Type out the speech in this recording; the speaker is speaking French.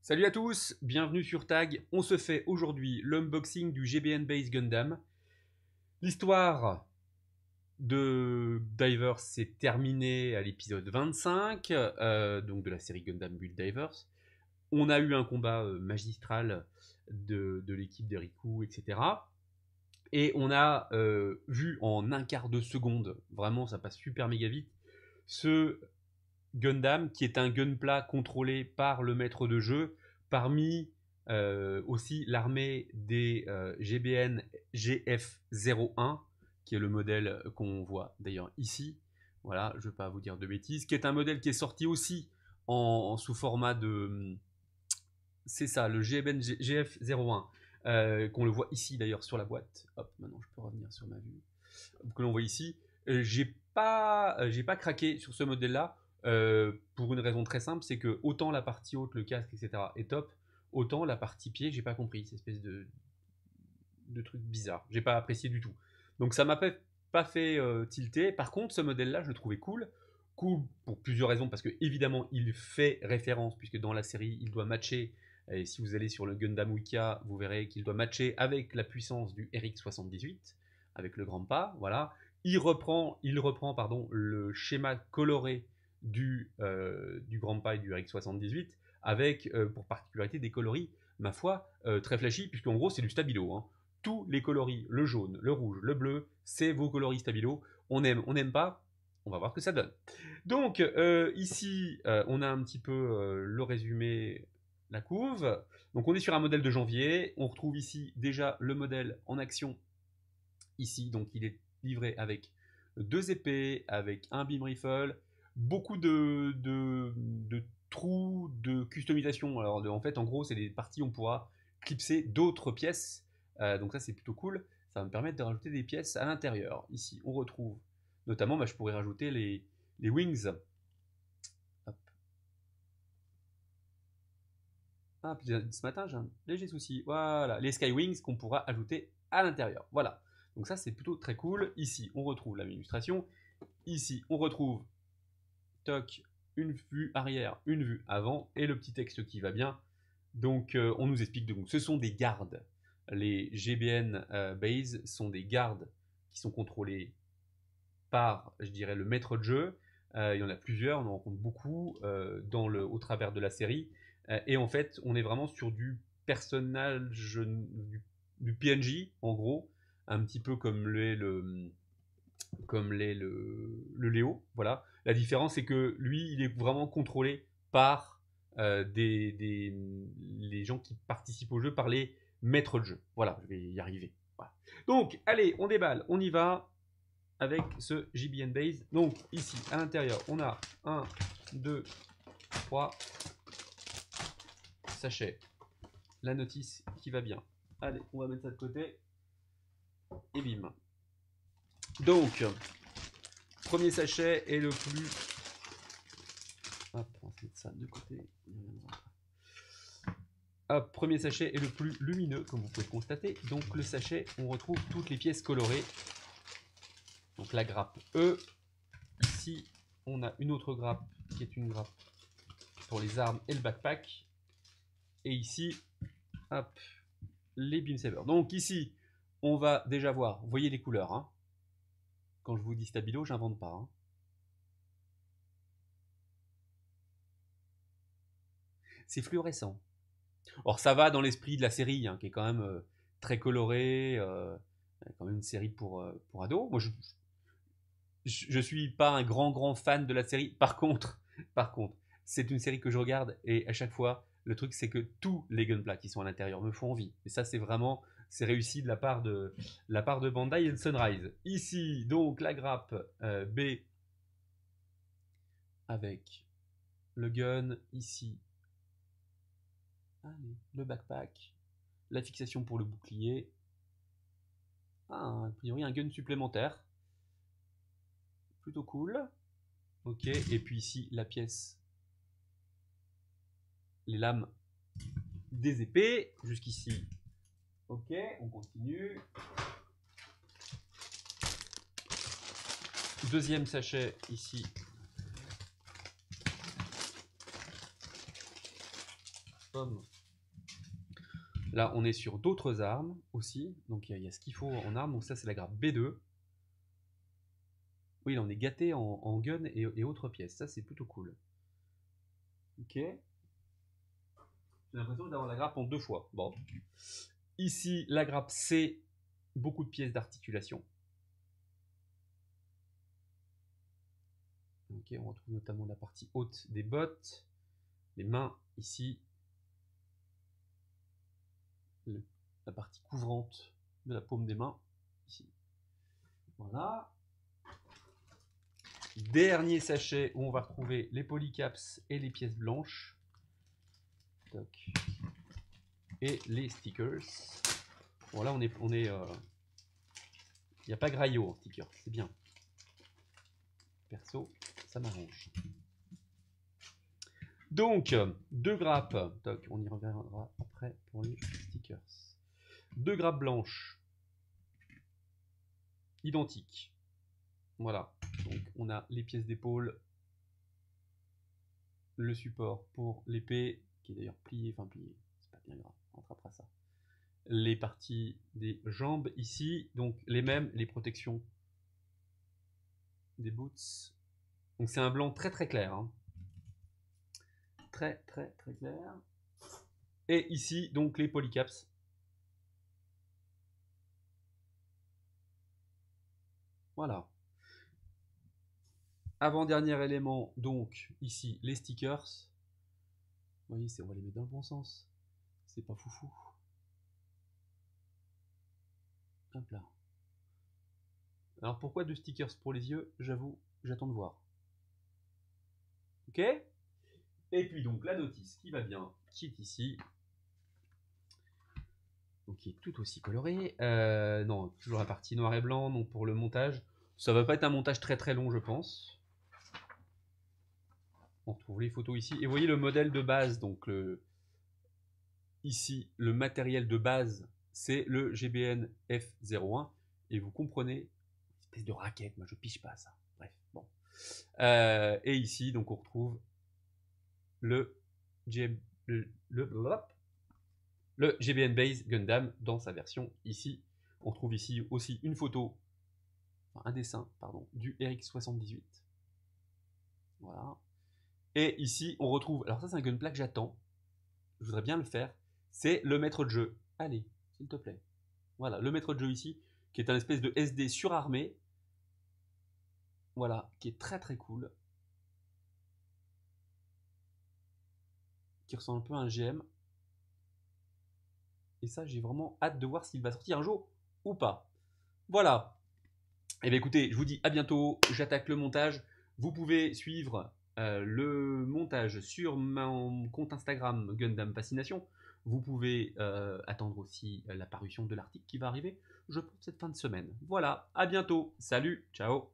Salut à tous, bienvenue sur Tag. On se fait aujourd'hui l'unboxing du GBN Base Gundam. L'histoire de Divers s'est terminée à l'épisode 25, donc de la série Gundam Build Divers. On a eu un combat magistral de l'équipe de Riku, etc. Et on a vu en un quart de seconde, vraiment ça passe super méga vite, ce Gundam qui est un gunpla contrôlé par le maître de jeu parmi aussi l'armée des GBN GF01 qui est le modèle qu'on voit d'ailleurs ici. Voilà, je ne vais pas vous dire de bêtises, qui est un modèle qui est sorti aussi sous format de... C'est ça, le GBN GF01, qu'on le voit ici d'ailleurs sur la boîte. Hop, maintenant je peux revenir sur ma vue. Que l'on voit ici. J'ai pas craqué sur ce modèle-là pour une raison très simple, c'est que autant la partie haute, le casque, etc. est top, autant la partie pied, j'ai pas compris. Cette espèce de truc bizarre. J'ai pas apprécié du tout. Donc ça m'a pas fait tilter. Par contre, ce modèle-là, je le trouvais cool. Cool pour plusieurs raisons, parce que évidemment, il fait référence, puisque dans la série, il doit matcher. Et si vous allez sur le Gundam Wikia, vous verrez qu'il doit matcher avec la puissance du RX78, avec le grand pas. Voilà. Il reprend pardon, le schéma coloré du grand pas et du RX78, avec pour particularité des coloris, ma foi, très flashy, puisqu'en gros, c'est du stabilo. Hein. Tous les coloris, le jaune, le rouge, le bleu, c'est vos coloris stabilo. On aime, on n'aime pas, on va voir ce que ça donne. Donc ici, on a un petit peu le résumé, la couve. Donc on est sur un modèle de janvier. On retrouve ici déjà le modèle en action. Ici, donc il est livré avec deux épées, avec un beam rifle, beaucoup de trous de customisation. Alors en fait, en gros, c'est des parties où on pourra clipser d'autres pièces. Donc ça, c'est plutôt cool. Ça va me permettre de rajouter des pièces à l'intérieur. Ici, on retrouve notamment, je pourrais rajouter les wings. Hop. Ah, ce matin, j'ai un léger souci. Voilà, les Sky Wings qu'on pourra ajouter à l'intérieur. Voilà. Donc ça, c'est plutôt très cool. Ici, on retrouve la illustration. Ici, on retrouve toc, une vue arrière, une vue avant et le petit texte qui va bien. Donc, on nous explique donc, ce sont des gardes. Les GBN Base sont des gardes qui sont contrôlés par, je dirais, le maître de jeu. Il y en a plusieurs, on en rencontre beaucoup au travers de la série. Et en fait, on est vraiment sur du personnage, du PNJ, en gros, un petit peu comme le Léo. Voilà. La différence, c'est que lui, il est vraiment contrôlé par les gens qui participent au jeu, par les maîtres de jeu. Voilà, je vais y arriver. Voilà. Donc, allez, on déballe, on y va avec ce GBN Base. Donc, ici, à l'intérieur, on a 1, 2, 3 sachets. La notice qui va bien. Allez, on va mettre ça de côté. Et bim. Donc, premier sachet est le plus... Hop, on va mettre ça de côté. Hop, premier sachet est le plus lumineux, comme vous pouvez le constater. Donc, le sachet, on retrouve toutes les pièces colorées. Donc, la grappe E. Ici, on a une autre grappe qui est une grappe pour les armes et le backpack. Et ici, hop, les beam sabers. Donc ici, on va déjà voir, vous voyez les couleurs. Hein. Quand je vous dis stabilo, j'invente pas. Hein. C'est fluorescent. Or ça va dans l'esprit de la série, hein, qui est quand même très colorée, quand même une série pour ados. Moi, je suis pas un grand fan de la série. Par contre, c'est une série que je regarde et à chaque fois, le truc c'est que tous les gunpla qui sont à l'intérieur me font envie. Et ça, c'est réussi de la part de Bandai et de Sunrise. Ici, donc la grappe B avec le gun. Ici, allez, le backpack, la fixation pour le bouclier. Ah, a priori un gun supplémentaire. Plutôt cool. Ok, et puis ici la pièce, les lames des épées, jusqu'ici. Ok, on continue. Deuxième sachet ici. Pomme. Là, on est sur d'autres armes aussi. Donc, il y a ce qu'il faut en armes. Donc, ça, c'est la grappe B2. Oui, là, on est gâté en gun et autres pièces. Ça, c'est plutôt cool. Ok. J'ai l'impression d'avoir la grappe en 2 fois. Bon. Ici, la grappe C. Beaucoup de pièces d'articulation. Ok, on retrouve notamment la partie haute des bottes. Les mains, ici. La partie couvrante de la paume des mains, ici. Voilà. Dernier sachet où on va retrouver les polycaps et les pièces blanches. Toc. Et les stickers. Bon là il n'y a pas graillot en stickers, c'est bien. Perso, ça m'arrange. Donc, 2 grappes. Toc, on y reviendra après pour les stickers. 2 grappes blanches. Identiques. Voilà. Donc on a les pièces d'épaule, le support pour l'épée, qui est d'ailleurs plié, c'est pas bien grave, on rattrapera ça. Les parties des jambes ici, donc les mêmes, les protections des boots. Donc c'est un blanc très très clair. Hein. Très très très clair. Et ici, donc les polycaps. Voilà. Avant-dernier élément, donc ici les stickers. Vous voyez, on va les mettre dans le bon sens. C'est pas foufou. Hop là. Alors pourquoi 2 stickers pour les yeux? J'avoue, j'attends de voir. Ok? Et puis donc la notice qui va bien, qui est ici. Donc qui est tout aussi colorée. Non, toujours la partie noir et blanc. Donc pour le montage, ça va pas être un montage très très long, je pense. On retrouve les photos ici. Et vous voyez le modèle de base. Donc ici, le matériel de base, c'est le GBN F01. Et vous comprenez, une espèce de raquette. Moi, je piche pas ça. Bref, bon. Et ici, donc on retrouve le GBN Base Gundam dans sa version ici. On trouve ici aussi une photo, enfin un dessin, pardon, du RX78. Voilà. Et ici, on retrouve, alors ça c'est un gunpla que j'attends, je voudrais bien le faire, c'est le maître de jeu. Allez, s'il te plaît. Voilà, le maître de jeu ici, qui est un espèce de SD surarmé. Voilà, qui est très très cool. Qui ressemble un peu à un GM. Et ça, j'ai vraiment hâte de voir s'il va sortir un jour ou pas. Voilà. Et bien écoutez, je vous dis à bientôt. J'attaque le montage. Vous pouvez suivre le montage sur mon compte Instagram Gundam Fascination. Vous pouvez attendre aussi la parution de l'article qui va arriver, je pense, cette fin de semaine. Voilà, à bientôt. Salut, ciao.